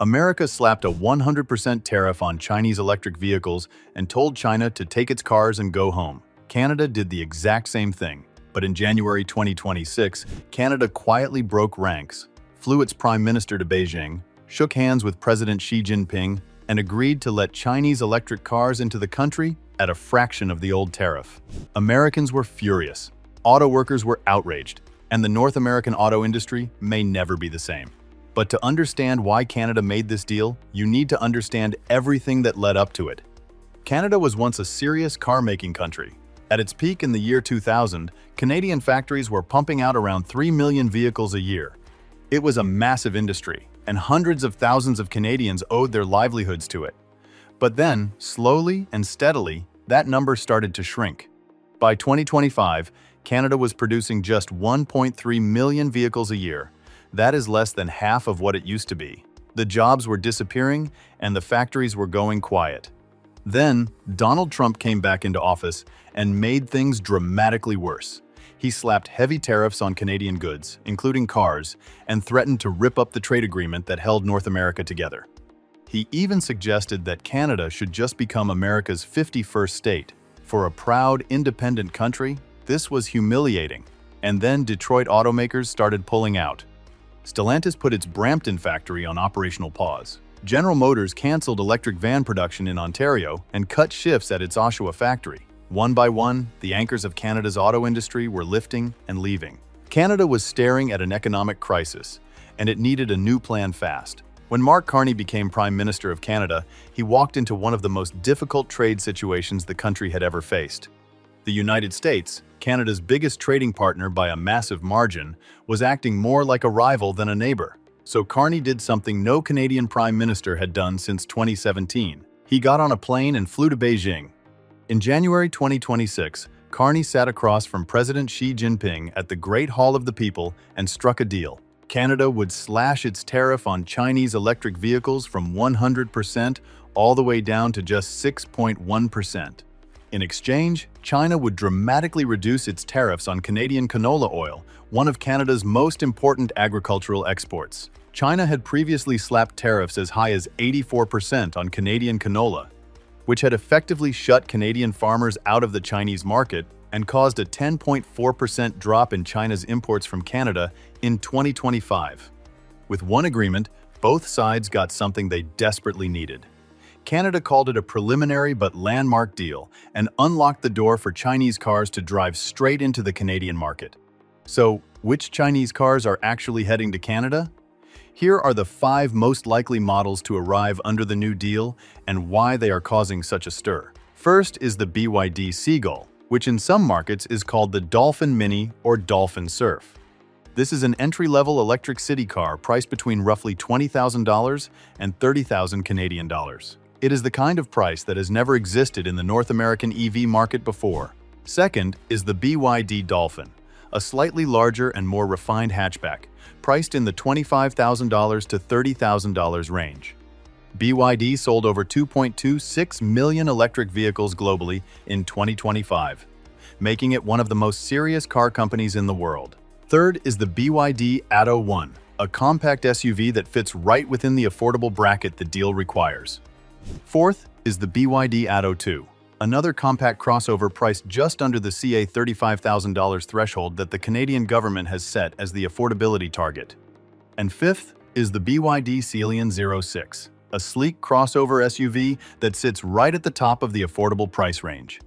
America slapped a 100% tariff on Chinese electric vehicles and told China to take its cars and go home. Canada did the exact same thing. But in January 2026, Canada quietly broke ranks, flew its prime minister to Beijing, shook hands with President Xi Jinping, and agreed to let Chinese electric cars into the country at a fraction of the old tariff. Americans were furious, auto workers were outraged, and the North American auto industry may never be the same. But to understand why Canada made this deal, you need to understand everything that led up to it. Canada was once a serious car-making country. At its peak in the year 2000, Canadian factories were pumping out around 3 million vehicles a year. It was a massive industry, and hundreds of thousands of Canadians owed their livelihoods to it. But then, slowly and steadily, that number started to shrink. By 2025, Canada was producing just 1.3 million vehicles a year. That is less than half of what it used to be. The jobs were disappearing, and the factories were going quiet. Then, Donald Trump came back into office and made things dramatically worse. He slapped heavy tariffs on Canadian goods, including cars, and threatened to rip up the trade agreement that held North America together. He even suggested that Canada should just become America's 51st state. For a proud, independent country, this was humiliating. And then Detroit automakers started pulling out. Stellantis put its Brampton factory on operational pause. General Motors canceled electric van production in Ontario and cut shifts at its Oshawa factory. One by one, the anchors of Canada's auto industry were lifting and leaving. Canada was staring at an economic crisis, and it needed a new plan fast. When Mark Carney became Prime Minister of Canada, he walked into one of the most difficult trade situations the country had ever faced. The United States, Canada's biggest trading partner by a massive margin, was acting more like a rival than a neighbor. So Carney did something no Canadian Prime Minister had done since 2017. He got on a plane and flew to Beijing. In January 2026, Carney sat across from President Xi Jinping at the Great Hall of the People and struck a deal. Canada would slash its tariff on Chinese electric vehicles from 100% all the way down to just 6.1%. In exchange, China would dramatically reduce its tariffs on Canadian canola oil, one of Canada's most important agricultural exports. China had previously slapped tariffs as high as 84% on Canadian canola, which had effectively shut Canadian farmers out of the Chinese market and caused a 10.4% drop in China's imports from Canada in 2025. With one agreement, both sides got something they desperately needed. Canada called it a preliminary but landmark deal and unlocked the door for Chinese cars to drive straight into the Canadian market. So, which Chinese cars are actually heading to Canada? Here are the 5 most likely models to arrive under the new deal and why they are causing such a stir. First is the BYD Seagull, which in some markets is called the Dolphin Mini or Dolphin Surf. This is an entry-level electric city car priced between roughly $20,000 and $30,000 Canadian dollars. It is the kind of price that has never existed in the North American EV market before. Second is the BYD Dolphin, a slightly larger and more refined hatchback, priced in the $25,000 to $30,000 range. BYD sold over 2.26 million electric vehicles globally in 2025, making it one of the most serious car companies in the world. Third is the BYD Atto 1, a compact SUV that fits right within the affordable bracket the deal requires. Fourth is the BYD Atto 2, another compact crossover priced just under the CA $35,000 threshold that the Canadian government has set as the affordability target. And fifth is the BYD Celion 06, a sleek crossover SUV that sits right at the top of the affordable price range.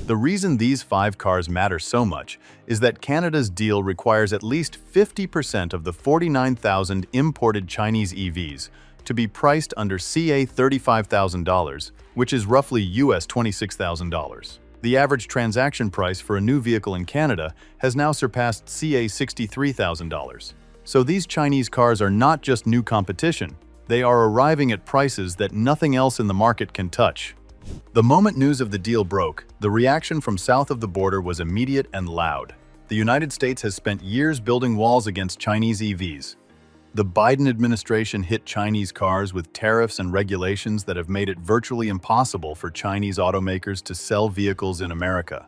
The reason these 5 cars matter so much is that Canada's deal requires at least 50% of the 49,000 imported Chinese EVs to be priced under CA $35,000, which is roughly US $26,000. The average transaction price for a new vehicle in Canada has now surpassed CA $63,000. So these Chinese cars are not just new competition, they are arriving at prices that nothing else in the market can touch. The moment news of the deal broke, the reaction from south of the border was immediate and loud. The United States has spent years building walls against Chinese EVs. The Biden administration hit Chinese cars with tariffs and regulations that have made it virtually impossible for Chinese automakers to sell vehicles in America.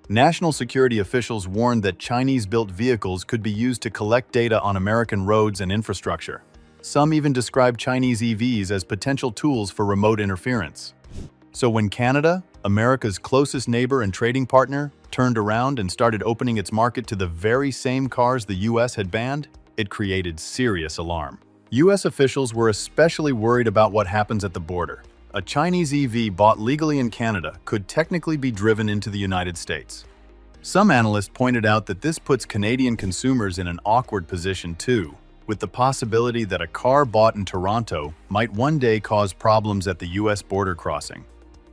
National security officials warned that Chinese-built vehicles could be used to collect data on American roads and infrastructure. Some even describe Chinese EVs as potential tools for remote interference. So when Canada, America's closest neighbor and trading partner, turned around and started opening its market to the very same cars the US had banned, it created serious alarm. US officials were especially worried about what happens at the border. A Chinese EV bought legally in Canada could technically be driven into the United States. Some analysts pointed out that this puts Canadian consumers in an awkward position too, with the possibility that a car bought in Toronto might one day cause problems at the US border crossing.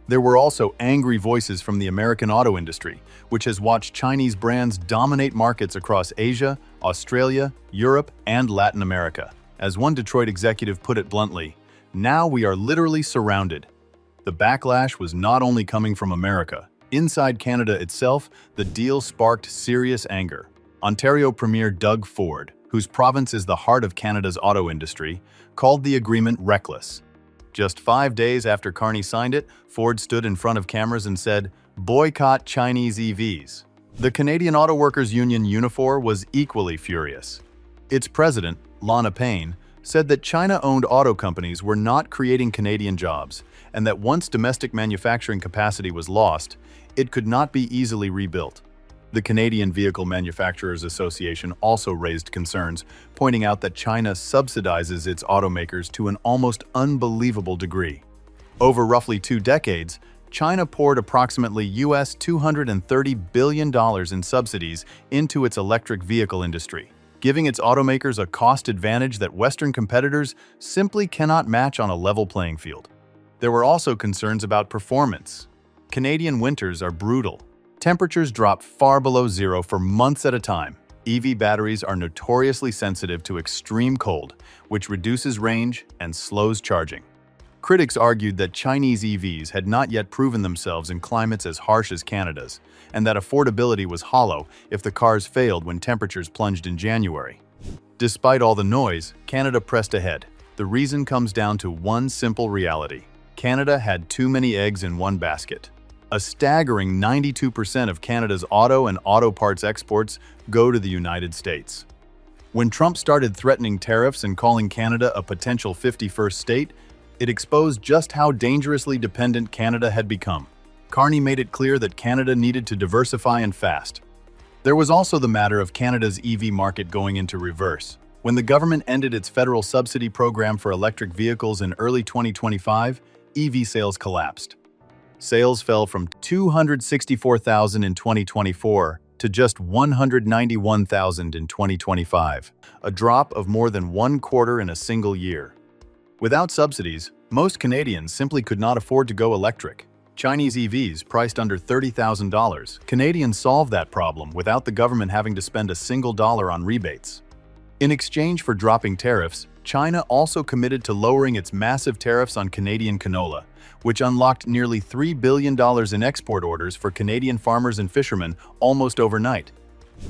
There were also angry voices from the American auto industry, which has watched Chinese brands dominate markets across Asia, Australia, Europe, and Latin America. As one Detroit executive put it bluntly, "Now we are literally surrounded." The backlash was not only coming from America. Inside Canada itself, the deal sparked serious anger. Ontario Premier Doug Ford, whose province is the heart of Canada's auto industry, called the agreement reckless. Just 5 days after Carney signed it, Ford stood in front of cameras and said, "Boycott Chinese EVs." The Canadian Auto Workers Union Unifor was equally furious. Its president, Lana Payne, said that China-owned auto companies were not creating Canadian jobs, and that once domestic manufacturing capacity was lost, it could not be easily rebuilt. The Canadian Vehicle Manufacturers Association also raised concerns, pointing out that China subsidizes its automakers to an almost unbelievable degree. Over roughly 2 decades, China poured approximately US $230 billion in subsidies into its electric vehicle industry, giving its automakers a cost advantage that Western competitors simply cannot match on a level playing field. There were also concerns about performance. Canadian winters are brutal. Temperatures drop far below zero for months at a time. EV batteries are notoriously sensitive to extreme cold, which reduces range and slows charging. Critics argued that Chinese EVs had not yet proven themselves in climates as harsh as Canada's, and that affordability was hollow if the cars failed when temperatures plunged in January. Despite all the noise, Canada pressed ahead. The reason comes down to one simple reality. Canada had too many eggs in one basket. A staggering 92% of Canada's auto and auto parts exports go to the United States. When Trump started threatening tariffs and calling Canada a potential 51st state, it exposed just how dangerously dependent Canada had become. Carney made it clear that Canada needed to diversify and fast. There was also the matter of Canada's EV market going into reverse. When the government ended its federal subsidy program for electric vehicles in early 2025, EV sales collapsed. Sales fell from 264,000 in 2024 to just 191,000 in 2025, a drop of more than 1/4 in a single year. Without subsidies, most Canadians simply could not afford to go electric. Chinese EVs priced under $30,000. Canadians solved that problem without the government having to spend a single dollar on rebates. In exchange for dropping tariffs, China also committed to lowering its massive tariffs on Canadian canola, which unlocked nearly $3 billion in export orders for Canadian farmers and fishermen almost overnight.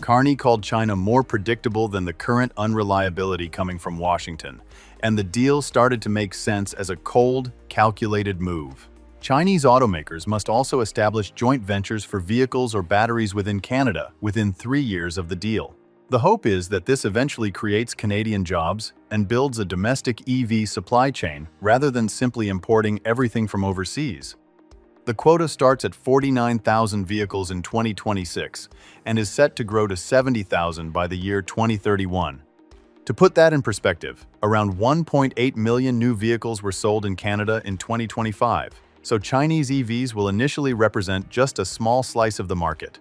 Carney called China more predictable than the current unreliability coming from Washington, and the deal started to make sense as a cold, calculated move. Chinese automakers must also establish joint ventures for vehicles or batteries within Canada within 3 years of the deal. The hope is that this eventually creates Canadian jobs and builds a domestic EV supply chain rather than simply importing everything from overseas. The quota starts at 49,000 vehicles in 2026 and is set to grow to 70,000 by the year 2031. To put that in perspective, around 1.8 million new vehicles were sold in Canada in 2025, so Chinese EVs will initially represent just a small slice of the market.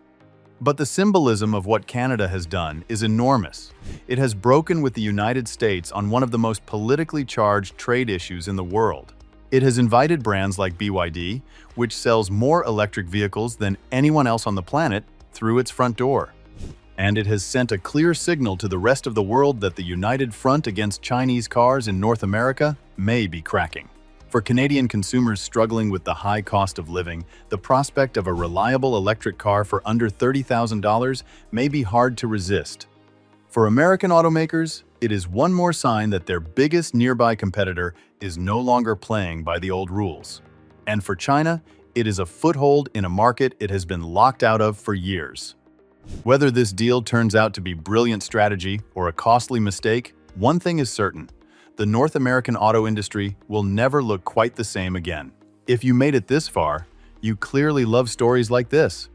But the symbolism of what Canada has done is enormous. It has broken with the United States on one of the most politically charged trade issues in the world. It has invited brands like BYD, which sells more electric vehicles than anyone else on the planet, through its front door. And it has sent a clear signal to the rest of the world that the united front against Chinese cars in North America may be cracking. For Canadian consumers struggling with the high cost of living, the prospect of a reliable electric car for under $30,000 may be hard to resist. For American automakers, it is one more sign that their biggest nearby competitor is no longer playing by the old rules. And for China, it is a foothold in a market it has been locked out of for years. Whether this deal turns out to be brilliant strategy or a costly mistake, one thing is certain. the North American auto industry will never look quite the same again. If you made it this far, you clearly love stories like this.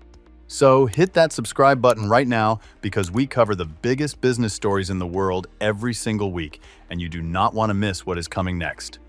So hit that subscribe button right now because we cover the biggest business stories in the world every single week, and you do not want to miss what is coming next.